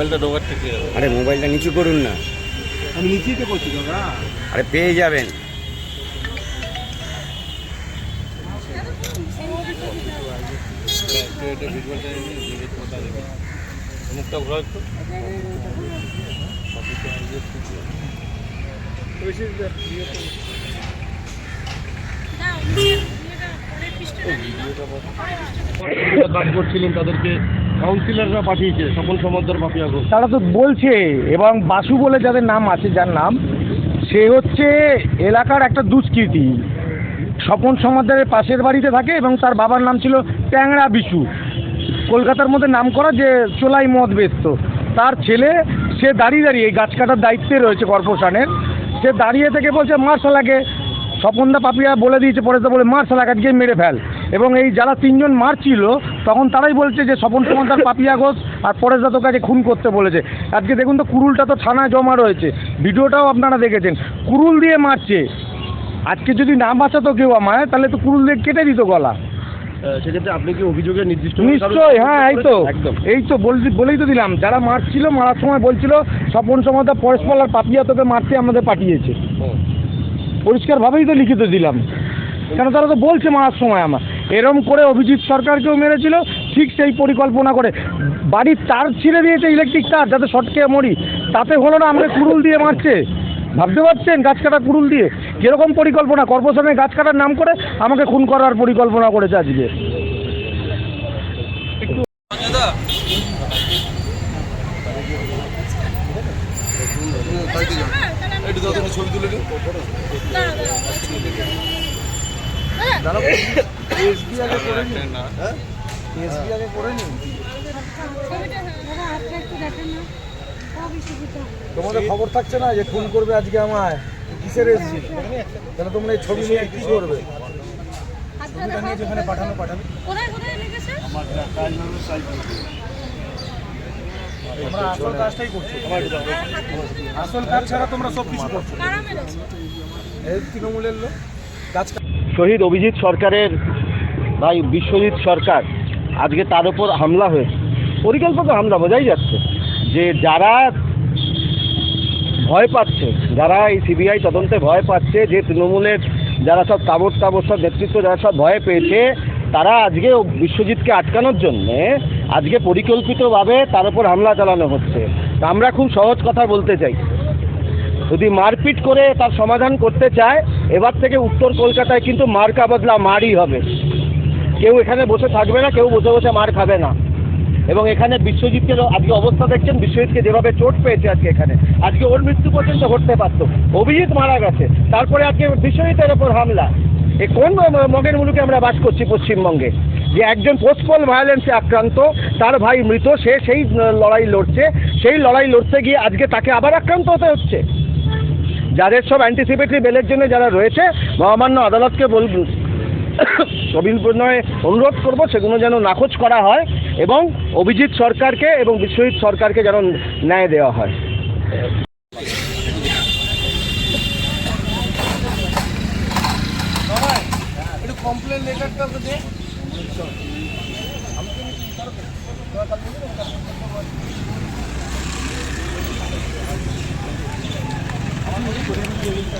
মোবাইলটা ঢোকার ঠিক আছে। আরে মোবাইলটা নিচু করুন না। আমি নিচেই তো করছি দাদা। আরে পেয়ে যাবেন। মুখটা ঘোরা একটু। কাজ করছিলেন তাদেরকে কাউন্সিলররা পাঠিয়েছে, স্বপন সমাদ্দার পাপিয়া ঘোষ। তারা তো বলছে, এবং বাসু বলে যাদের নাম আছে, যার নাম, সে হচ্ছে এলাকার একটা দুষ্কৃতী। স্বপন সমাদ্দারের পাশের বাড়িতে থাকে এবং তার বাবার নাম ছিল ট্যাংরা বিশু। কলকাতার মধ্যে নাম করা যে চোলাই মদ বেচত। তার ছেলে সে দাঁড়িয়ে দাঁড়িয়ে এই গাছ কাটার দায়িত্বে রয়েছে কর্পোরেশনের। সে দাঁড়িয়ে থেকে বলছে মার্শালাকে, স্বপনদা পাপিয়া বলে দিয়েছে, পরে তো বলে মার্শালাকে আজকে মেরে ফেল। এবং এই যারা তিনজন মারছিল তখন তারাই বলছে যে স্বপন সমাদ্দার, পাপিয়া ঘোষ আর পরেশদা তোকে কাছে খুন করতে বলেছে। আজকে দেখুন তো কুরুলটা তো থানায় জমা রয়েছে, ভিডিওটাও আপনারা দেখেছেন, কুরুল দিয়ে মারছে। আজকে যদি না বাঁচাতো কেউ আমায়, তাহলে তো কুরুল দিয়ে কেটে দিত গলা। সেক্ষেত্রে আপনি কি অভিযোগের নির্দিষ্ট? নিশ্চয়ই, হ্যাঁ, একদম এই তো বলেই তো দিলাম। যারা মারছিল, মারার সময় বলছিল স্বপন সমাদ্দার, পরেশ পাল আর পাপিয়া তোকে মারতে আমাদের পাঠিয়েছে। পরিষ্কারভাবেই তো লিখিত দিলাম, কেন তারা তো বলছে মারার সময় আমার। এরম করে অভিজিৎ সরকারকেও মেরেছিল, ঠিক সেই পরিকল্পনা করে। বাড়ির তার ছিঁড়ে দিয়েছে, ইলেকট্রিক তার, যাতে শর্ট খেয়ে মরি। তাতে হলো না, আমাকে কুরুল দিয়ে মারছে। ভাবতে পারছেন, গাছ কাটা কুরুল দিয়ে কীরকম পরিকল্পনা। কর্পোরেশনের গাছ কাটার নাম করে আমাকে খুন করার পরিকল্পনা করেছে আজকে। ছবি তুলে নিন। তোমাদের খবর থাকছে না যে খুন করবে আজকে আমায়, কিসের এসেছি? তাহলে তোমরা এই ছবি নিয়ে কি করবে? ছবিটা নিয়ে যেখানে পাঠাবে। আমরা আসল কাজটাই করছি। আসল কাজ ছাড়া তোমরা সব কিছু করছো। এই তৃণমূলের লোক শহীদ অভিজিৎ সরকারের ভাই বিশ্বজিৎ সরকার, আজকে তার উপর হামলা হয়েছে। পরিকল্পিত হামলা, বোঝাই যাচ্ছে যে যারা ভয় পাচ্ছে, যারা এই সিবিআই তদন্তে ভয় পাচ্ছে, যে তৃণমূলের যারা সব তাবর সব নেতৃত্ব যারা সব ভয় পেয়েছে, তারা আজকে বিশ্বজিৎকে আটকানোর জন্যে আজকে পরিকল্পিতভাবে তার উপর হামলা চালানো হচ্ছে। আমরা খুব সহজ কথা বলতে চাই, যদি মারপিট করে তার সমাধান করতে চায়, এবার থেকে উত্তর কলকাতায় কিন্তু মারকা বদলা মারই হবে। কেউ এখানে বসে থাকবে না, কেউ বসে বসে মার খাবে না। এবং এখানে বিশ্বজিৎকে আজকে অবস্থা দেখছেন, বিশ্বজিৎকে যেভাবে চোট পেয়েছে আজকে ওর মৃত্যু পর্যন্ত ঘটতে পারতো। অভিজিৎ মারা গেছে, তারপরে আজকে বিশ্বজিতের ওপর হামলা। এ কোন মগের মুলুকে আমরা বাস করছি পশ্চিমবঙ্গে, যে একজন পোস্টপল ভায়োলেন্সে আক্রান্ত, তার ভাই মৃত, সে সেই লড়াই লড়ছে, সেই লড়াই লড়তে গিয়ে আজকে তাকে আবার আক্রান্ত হতে হচ্ছে। যাদের সব অ্যান্টিসিপেটরি বেলের জন্য যারা রয়েছে, মহামান্য আদালতকে সবিনয় অনুরোধ করব সেগুলো যেন নাকচ করা হয় এবং অভিজিৎ সরকারকে এবং বিশ্বজিৎ সরকারকে যেন ন্যায় দেওয়া হয়। কমপ্লেন লেটারটা